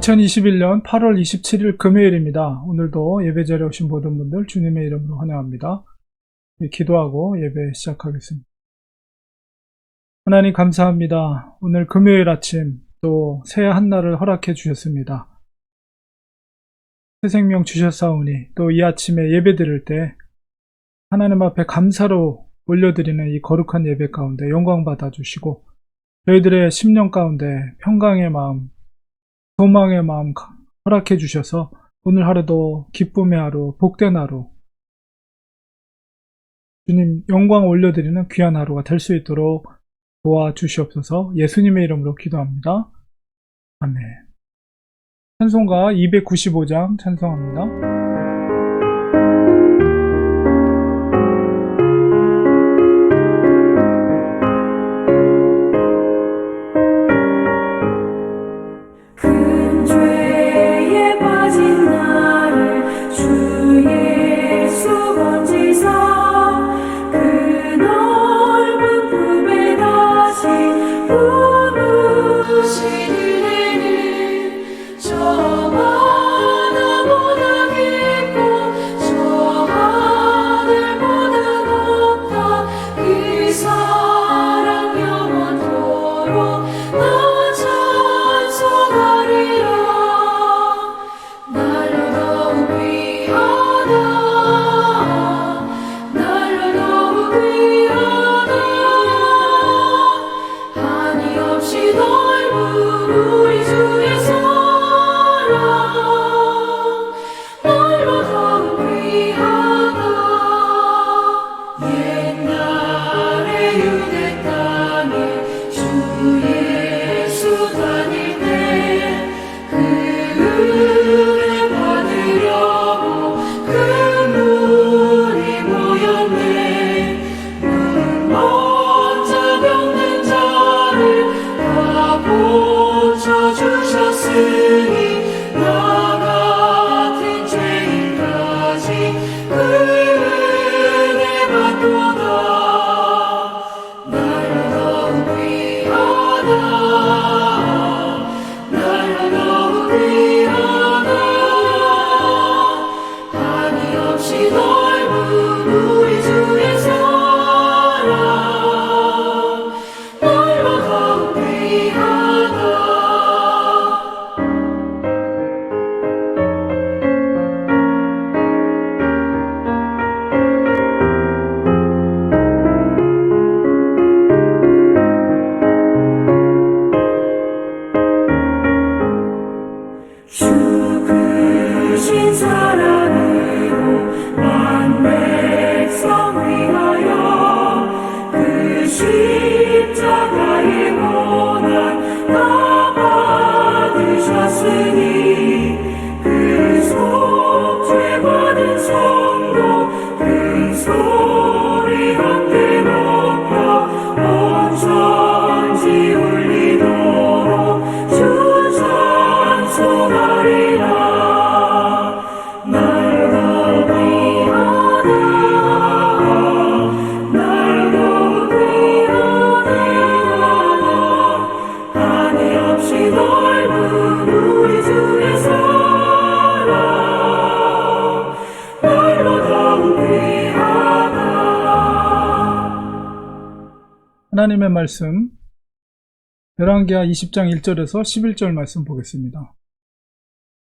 2021년 8월 27일 금요일입니다. 오늘도 예배 자리에 오신 모든 분들 주님의 이름으로 환영합니다. 기도하고 예배 시작하겠습니다. 하나님 감사합니다. 오늘 금요일 아침 또 새 한날을 허락해 주셨습니다. 새 생명 주셨사오니 또 이 아침에 예배 드릴 때 하나님 앞에 감사로 올려드리는 이 거룩한 예배 가운데 영광 받아주시고 저희들의 심령 가운데 평강의 마음, 소망의 마음 허락해 주셔서 오늘 하루도 기쁨의 하루, 복된 하루, 주님 영광 올려드리는 귀한 하루가 될 수 있도록 도와주시옵소서. 예수님의 이름으로 기도합니다. 아멘. 찬송가 295장 찬송합니다. 하나님의 말씀 열왕기하 20장 1절에서 11절 말씀 보겠습니다.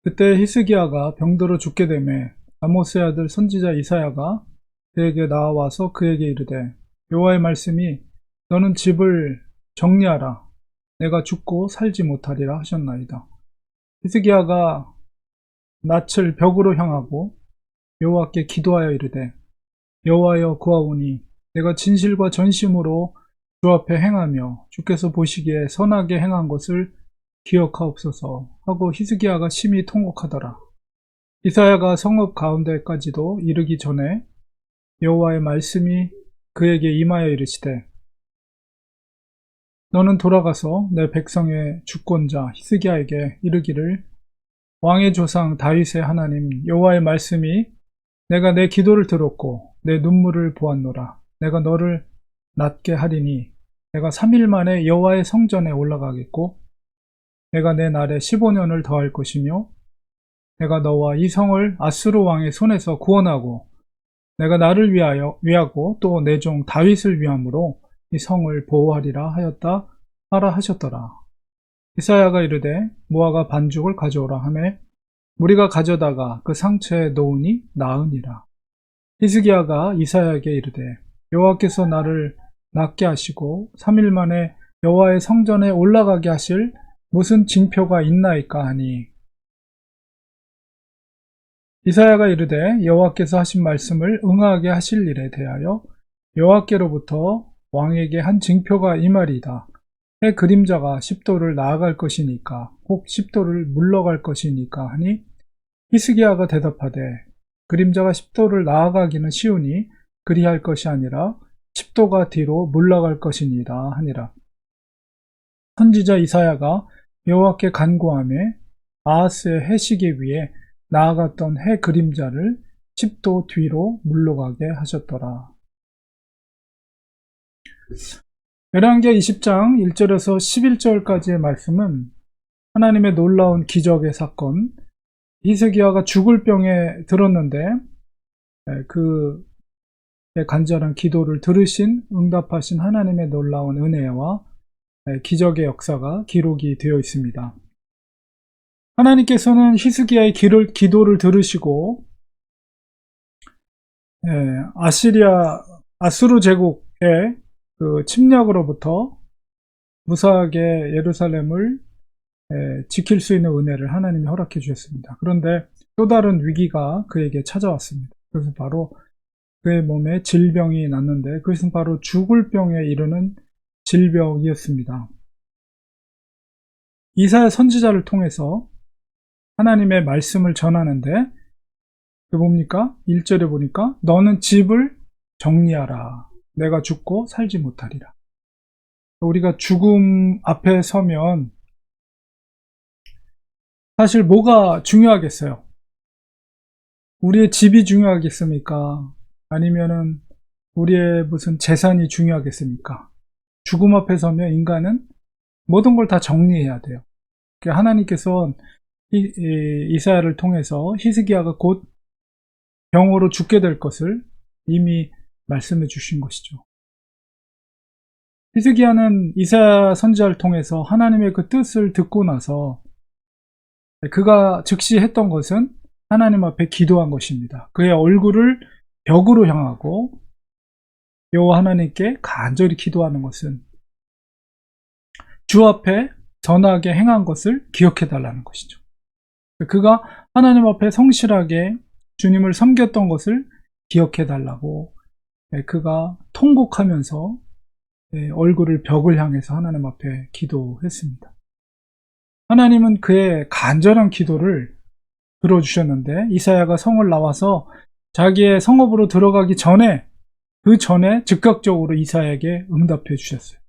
그때 히스기야가 병들어 죽게 되매 아모스의 아들 선지자 이사야가 그에게 나와서 그에게 이르되 여호와의 말씀이 너는 집을 정리하라 내가 죽고 살지 못하리라 하셨나이다. 히스기야가 낯을 벽으로 향하고 여호와께 기도하여 이르되 여호와여 구하오니 내가 진실과 전심으로 주 앞에 행하며 주께서 보시기에 선하게 행한 것을 기억하옵소서 하고 히스기야가 심히 통곡하더라. 이사야가 성읍 가운데까지도 이르기 전에 여호와의 말씀이 그에게 임하여 이르시되 너는 돌아가서 내 백성의 주권자 히스기야에게 이르기를 왕의 조상 다윗의 하나님 여호와의 말씀이 내가 내 기도를 들었고 내 눈물을 보았노라. 내가 너를 낫게 하리니 내가 3일 만에 여호와의 성전에 올라가겠고 내가 내 날에 15년을 더할 것이며 내가 너와 이 성을 아수르 왕의 손에서 구원하고 내가 나를 위하고 또 내 종 다윗을 위함으로 이 성을 보호하리라 하였다 하라 하셨더라. 이사야가 이르되 무화과 반죽을 가져오라 하매 무리가 가져다가 그 상처에 놓으니 나으니라. 히스기야가 이사야에게 이르되 여호와께서 나를 낫게 하시고 3일 만에 여호와의 성전에 올라가게 하실 무슨 징표가 있나이까 하니 이사야가 이르되 여호와께서 하신 말씀을 응하게 하실 일에 대하여 여호와께로부터 왕에게 한 징표가 이 말이다. 해 그림자가 10도를 나아갈 것이니까 혹 10도를 물러갈 것이니까 하니 히스기야가 대답하되 그림자가 10도를 나아가기는 쉬우니 그리할 것이 아니라 10도가 뒤로 물러갈 것이니라 하니라. 선지자 이사야가 여호와께 간구하며 아하스의 해시기 위에 나아갔던 해 그림자를 10도 뒤로 물러가게 하셨더라. 열왕기하 20장 1절에서 11절까지의 말씀은 하나님의 놀라운 기적의 사건, 히스기야가 죽을 병에 들었는데 그 간절한 기도를 들으신 응답하신 하나님의 놀라운 은혜와 기적의 역사가 기록이 되어 있습니다. 하나님께서는 히스기야의 기도를 들으시고 아수르 제국의 그 침략으로부터 무사하게 예루살렘을 지킬 수 있는 은혜를 하나님이 허락해 주셨습니다. 그런데 또 다른 위기가 그에게 찾아왔습니다. 그것은 바로 그의 몸에 질병이 났는데 그것은 바로 죽을 병에 이르는 질병이었습니다. 이사야 선지자를 통해서 하나님의 말씀을 전하는데 그 뭡니까? 1절에 보니까 너는 집을 정리하라. 내가 죽고 살지 못하리라. 우리가 죽음 앞에 서면 사실 뭐가 중요하겠어요? 우리의 집이 중요하겠습니까? 아니면은 우리의 무슨 재산이 중요하겠습니까? 죽음 앞에 서면 인간은 모든 걸 다 정리해야 돼요. 하나님께서 이사야를 통해서 히스기야가 곧 병으로 죽게 될 것을 이미 말씀해 주신 것이죠. 히스기야는 이사야 선지자를 통해서 하나님의 그 뜻을 듣고 나서 그가 즉시 했던 것은 하나님 앞에 기도한 것입니다. 그의 얼굴을 벽으로 향하고 여호와 하나님께 간절히 기도하는 것은 주 앞에 선하게 행한 것을 기억해 달라는 것이죠. 그가 하나님 앞에 성실하게 주님을 섬겼던 것을 기억해 달라고 그가 통곡하면서 얼굴을 벽을 향해서 하나님 앞에 기도했습니다. 하나님은 그의 간절한 기도를 들어주셨는데 이사야가 성을 나와서 자기의 성읍으로 들어가기 전에 그 전에 즉각적으로 이사야에게 응답해 주셨어요.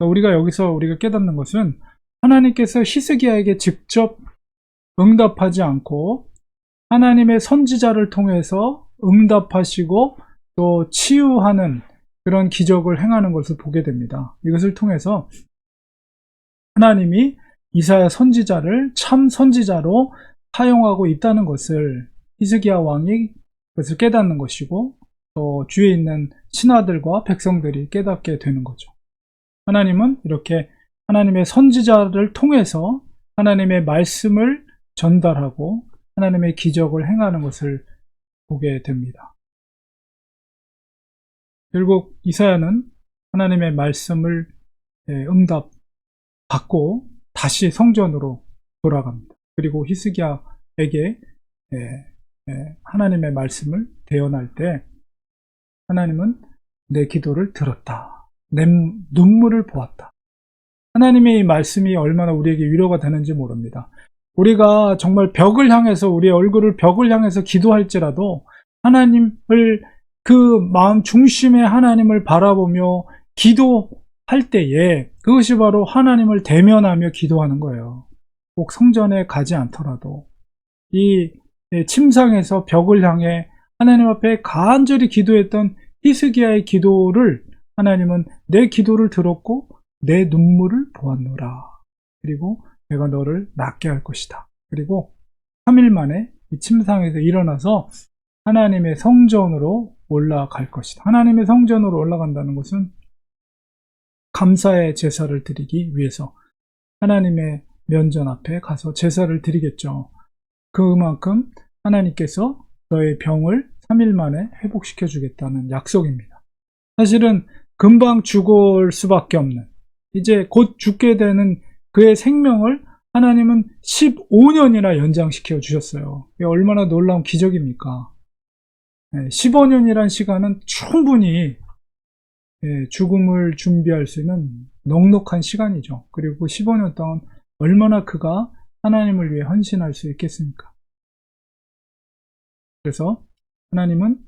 우리가 여기서 우리가 깨닫는 것은 하나님께서 히스기야에게 직접 응답하지 않고 하나님의 선지자를 통해서 응답하시고 또 치유하는 그런 기적을 행하는 것을 보게 됩니다. 이것을 통해서 하나님이 이사야 선지자를 참 선지자로 사용하고 있다는 것을 히스기야 왕이 그것을 깨닫는 것이고 또 주위에 있는 신하들과 백성들이 깨닫게 되는 거죠. 하나님은 이렇게 하나님의 선지자를 통해서 하나님의 말씀을 전달하고 하나님의 기적을 행하는 것을 보게 됩니다. 결국 이사야는 하나님의 말씀을 응답받고 다시 성전으로 돌아갑니다. 그리고 히스기야에게 하나님의 말씀을 대언할 때 하나님은 내 기도를 들었다. 내 눈물을 보았다. 하나님의 이 말씀이 얼마나 우리에게 위로가 되는지 모릅니다. 우리가 정말 벽을 향해서 우리의 얼굴을 벽을 향해서 기도할지라도 하나님을 그 마음 중심의 하나님을 바라보며 기도할 때에 그것이 바로 하나님을 대면하며 기도하는 거예요. 꼭 성전에 가지 않더라도 이 침상에서 벽을 향해 하나님 앞에 간절히 기도했던 히스기야의 기도를 하나님은 내 기도를 들었고 내 눈물을 보았노라. 그리고 내가 너를 낫게 할 것이다. 그리고 3일 만에 이 침상에서 일어나서 하나님의 성전으로 올라갈 것이다. 하나님의 성전으로 올라간다는 것은 감사의 제사를 드리기 위해서 하나님의 면전 앞에 가서 제사를 드리겠죠. 그만큼 하나님께서 너의 병을 3일 만에 회복시켜 주겠다는 약속입니다. 사실은 금방 죽을 수밖에 없는, 이제 곧 죽게 되는 그의 생명을 하나님은 15년이나 연장시켜 주셨어요. 이게 얼마나 놀라운 기적입니까? 15년이란 시간은 충분히 죽음을 준비할 수 있는 넉넉한 시간이죠. 그리고 15년 동안 얼마나 그가 하나님을 위해 헌신할 수 있겠습니까? 그래서 하나님은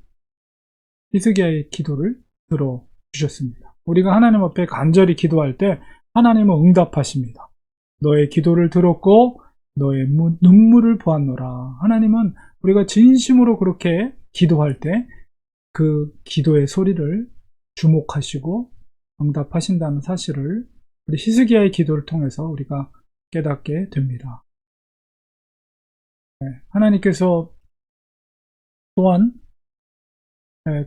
히스기야의 기도를 들어주셨습니다. 우리가 하나님 앞에 간절히 기도할 때 하나님은 응답하십니다. 너의 기도를 들었고 너의 눈물을 보았노라. 하나님은 우리가 진심으로 그렇게 기도할 때 그 기도의 소리를 주목하시고 응답하신다는 사실을 우리 히스기야의 기도를 통해서 우리가 깨닫게 됩니다. 하나님께서 또한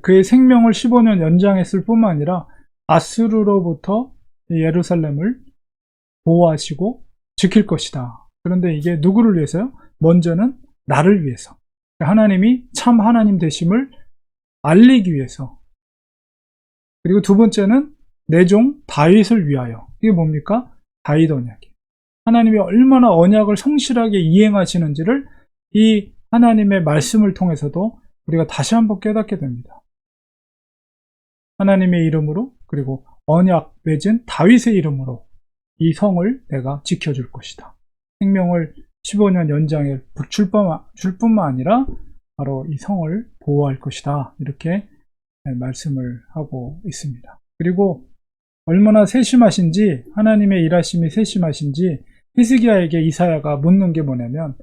그의 생명을 15년 연장했을 뿐만 아니라 아수르로부터 예루살렘을 보호하시고 지킬 것이다. 그런데 이게 누구를 위해서요? 먼저는 나를 위해서. 하나님이 참 하나님 되심을 알리기 위해서. 그리고 두 번째는 내 종 다윗을 위하여. 이게 뭡니까? 다윗 언약이. 하나님이 얼마나 언약을 성실하게 이행하시는지를 이 하나님의 말씀을 통해서도 우리가 다시 한번 깨닫게 됩니다. 하나님의 이름으로, 그리고 언약 맺은 다윗의 이름으로 이 성을 내가 지켜줄 것이다. 생명을 15년 연장에 줄 뿐만 아니라 바로 이 성을 보호할 것이다. 이렇게 말씀을 하고 있습니다. 그리고 얼마나 세심하신지, 하나님의 일하심이 세심하신지 히스기야에게 이사야가 묻는 게 뭐냐면,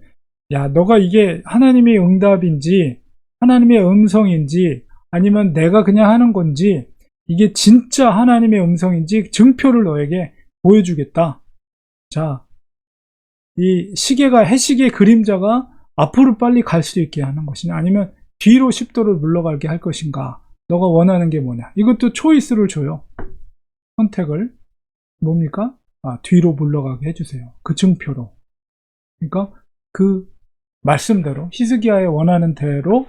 야, 너가 이게 하나님의 응답인지 하나님의 음성인지 아니면 내가 그냥 하는 건지, 이게 진짜 하나님의 음성인지 증표를 너에게 보여주겠다. 자, 이 해시계 그림자가 앞으로 빨리 갈 수 있게 하는 것이냐, 아니면 뒤로 10도를 물러가게 할 것인가, 너가 원하는 게 뭐냐. 이것도 초이스를 줘요. 선택을. 뭡니까? 뒤로 물러가게 해주세요. 그 증표로. 그러니까 그 말씀대로, 히스기야의 원하는 대로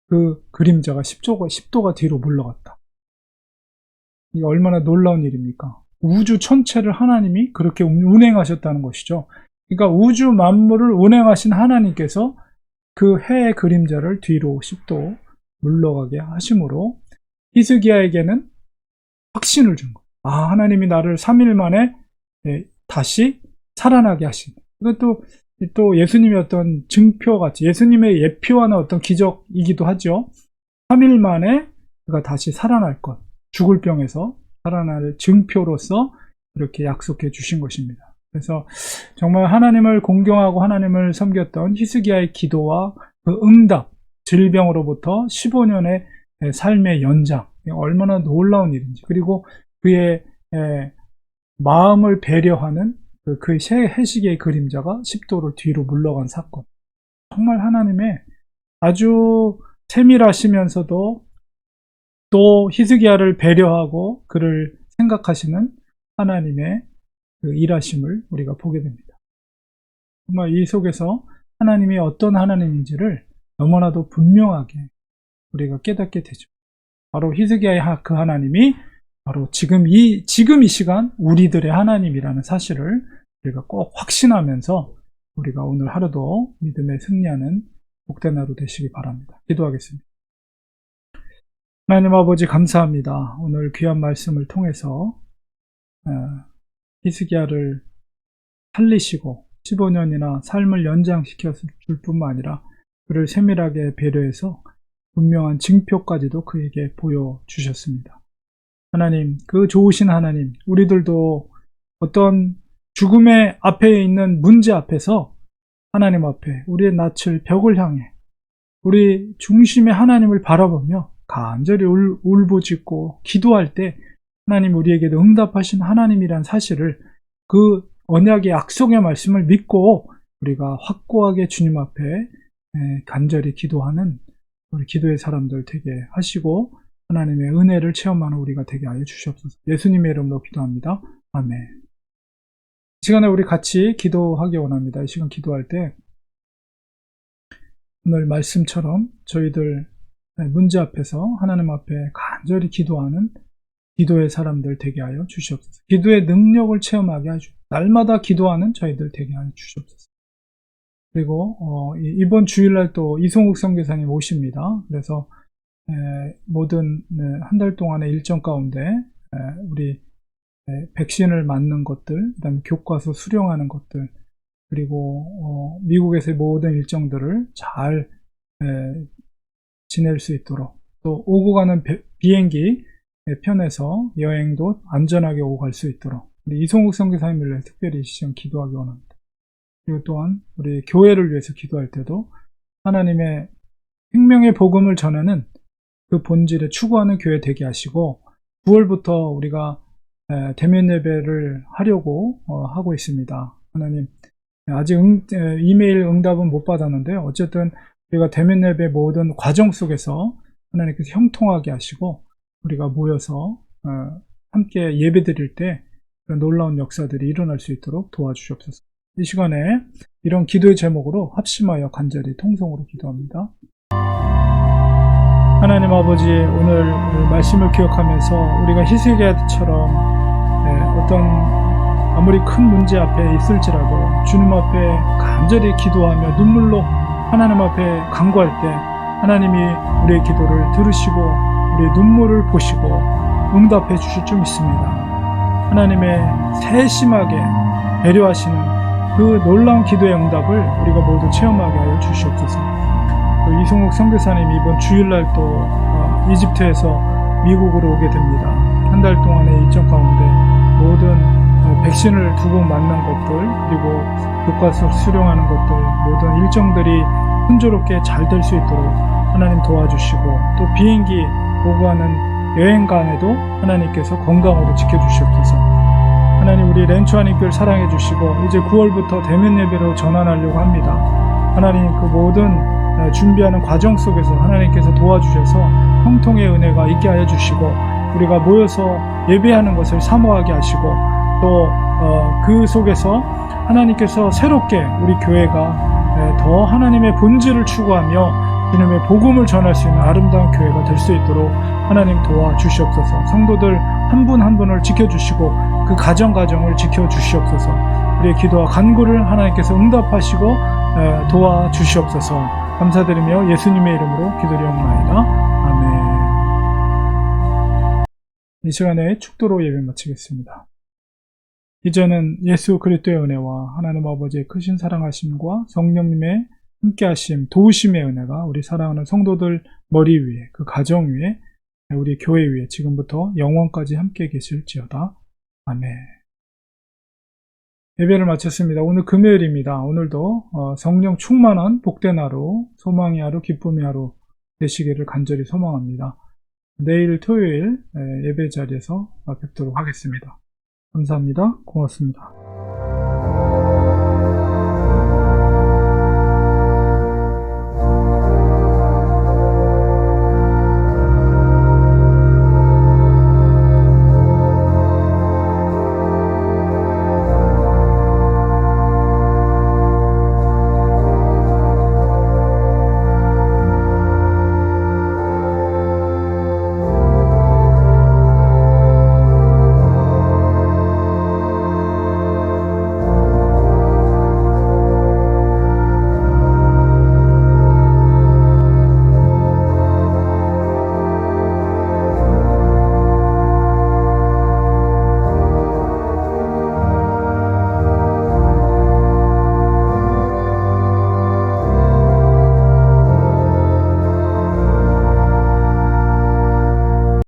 그 그림자가 10도가 뒤로 물러갔다. 이게 얼마나 놀라운 일입니까? 우주 전체를 하나님이 그렇게 운행하셨다는 것이죠. 그러니까 우주 만물을 운행하신 하나님께서 그 해의 그림자를 뒤로 10도 물러가게 하심으로 히스기야에게는 확신을 준 거예요. 하나님이 나를 3일 만에 다시 살아나게 하신. 이것도 또 예수님의 어떤 증표같이, 예수님의 예표하는 어떤 기적이기도 하죠. 3일 만에 그가 다시 살아날 것, 죽을 병에서 살아날 증표로서 이렇게 약속해 주신 것입니다. 그래서 정말 하나님을 공경하고 하나님을 섬겼던 히스기야의 기도와 그 응답, 질병으로부터 15년의 삶의 연장, 얼마나 놀라운 일인지, 그리고 그의 마음을 배려하는 그 해시계의 그림자가 10도를 뒤로 물러간 사건. 정말 하나님의 아주 세밀하시면서도 또 히스기야를 배려하고 그를 생각하시는 하나님의 그 일하심을 우리가 보게 됩니다. 정말 이 속에서 하나님이 어떤 하나님인지를 너무나도 분명하게 우리가 깨닫게 되죠. 바로 히스기야의 그 하나님이 바로 지금 이 시간 우리들의 하나님이라는 사실을 우리가 꼭 확신하면서 우리가 오늘 하루도 믿음에 승리하는 복된 하루 되시기 바랍니다. 기도하겠습니다. 하나님 아버지, 감사합니다. 오늘 귀한 말씀을 통해서 히스기야를 살리시고 15년이나 삶을 연장시켰을 뿐만 아니라 그를 세밀하게 배려해서 분명한 증표까지도 그에게 보여주셨습니다. 하나님, 그 좋으신 하나님, 우리들도 어떤 죽음의 앞에 있는 문제 앞에서 하나님 앞에 우리의 낯을 벽을 향해 우리 중심의 하나님을 바라보며 간절히 울부짖고 기도할 때 하나님 우리에게도 응답하신 하나님이란 사실을 그 언약의 약속의 말씀을 믿고 우리가 확고하게 주님 앞에 간절히 기도하는 우리 기도의 사람들 되게 하시고 하나님의 은혜를 체험하는 우리가 되게 하여 주시옵소서. 예수님의 이름으로 기도합니다. 아멘. 이 시간에 우리 같이 기도하기 원합니다. 이 시간 기도할 때 오늘 말씀처럼 저희들 문제 앞에서 하나님 앞에 간절히 기도하는 기도의 사람들 되게 하여 주시옵소서. 기도의 능력을 체험하게 하시고 날마다 기도하는 저희들 되게 하여 주시옵소서. 그리고 이번 주일날 또 이송욱 선교사님 오십니다. 그래서 모든 한 달 동안의 일정 가운데 우리 백신을 맞는 것들, 그다음에 교과서 수령하는 것들, 그리고 미국에서의 모든 일정들을 잘 지낼 수 있도록, 또 오고 가는 비행기 편에서 여행도 안전하게 오고 갈 수 있도록 우리 이송욱 선교사님을 위해 특별히 시간 기도하기 원합니다. 그리고 또한 우리 교회를 위해서 기도할 때도 하나님의 생명의 복음을 전하는 그 본질에 추구하는 교회 되게 하시고 9월부터 우리가 대면 예배를 하려고 하고 있습니다. 하나님 아직 이메일 응답은 못 받았는데요. 어쨌든 우리가 대면 예배 모든 과정 속에서 하나님께서 형통하게 하시고 우리가 모여서 함께 예배 드릴 때 그런 놀라운 역사들이 일어날 수 있도록 도와주시옵소서. 이 시간에 이런 기도의 제목으로 합심하여 간절히 통성으로 기도합니다. 하나님 아버지, 오늘 말씀을 기억하면서 우리가 히스기야처럼 어떤 아무리 큰 문제 앞에 있을지라도 주님 앞에 간절히 기도하며 눈물로 하나님 앞에 간구할 때 하나님이 우리의 기도를 들으시고 우리의 눈물을 보시고 응답해 주실 줄 믿습니다. 하나님의 세심하게 배려하시는 그 놀라운 기도의 응답을 우리가 모두 체험하게 하여 주시옵소서. 또 이송욱 선교사님 이번 주일날 또 이집트에서 미국으로 오게 됩니다. 한 달 동안의 일정 가운데 모든 백신을 두고 맞는 것들, 그리고 교과서 수령하는 것들, 모든 일정들이 순조롭게 잘 될 수 있도록 하나님 도와주시고, 또 비행기 오고 가는 여행간에도 하나님께서 건강으로 지켜주시옵소서. 하나님, 우리 렌초아님교를 사랑해 주시고 이제 9월부터 대면 예배로 전환하려고 합니다. 하나님, 그 모든 준비하는 과정 속에서 하나님께서 도와주셔서 형통의 은혜가 있게 하여 주시고 우리가 모여서 예배하는 것을 사모하게 하시고 또 그 속에서 하나님께서 새롭게 우리 교회가 더 하나님의 본질을 추구하며 주님의 복음을 전할 수 있는 아름다운 교회가 될 수 있도록 하나님 도와주시옵소서. 성도들 한 분 한 분을 지켜주시고 그 가정을 지켜주시옵소서. 우리의 기도와 간구를 하나님께서 응답하시고 도와주시옵소서. 감사드리며 예수님의 이름으로 기도드리옵나이다. 아멘. 이 시간에 축도로 예배 마치겠습니다. 이제는 예수 그리스도의 은혜와 하나님 아버지의 크신 사랑하심과 성령님의 함께하심, 도우심의 은혜가 우리 사랑하는 성도들 머리 위에, 그 가정 위에, 우리 교회 위에 지금부터 영원까지 함께 계실지어다. 아멘. 예배를 마쳤습니다. 오늘 금요일입니다. 오늘도 성령 충만한 복된 하루, 소망의 하루, 기쁨의 하루 되시기를 간절히 소망합니다. 내일 토요일 예배 자리에서 뵙도록 하겠습니다. 감사합니다. 고맙습니다.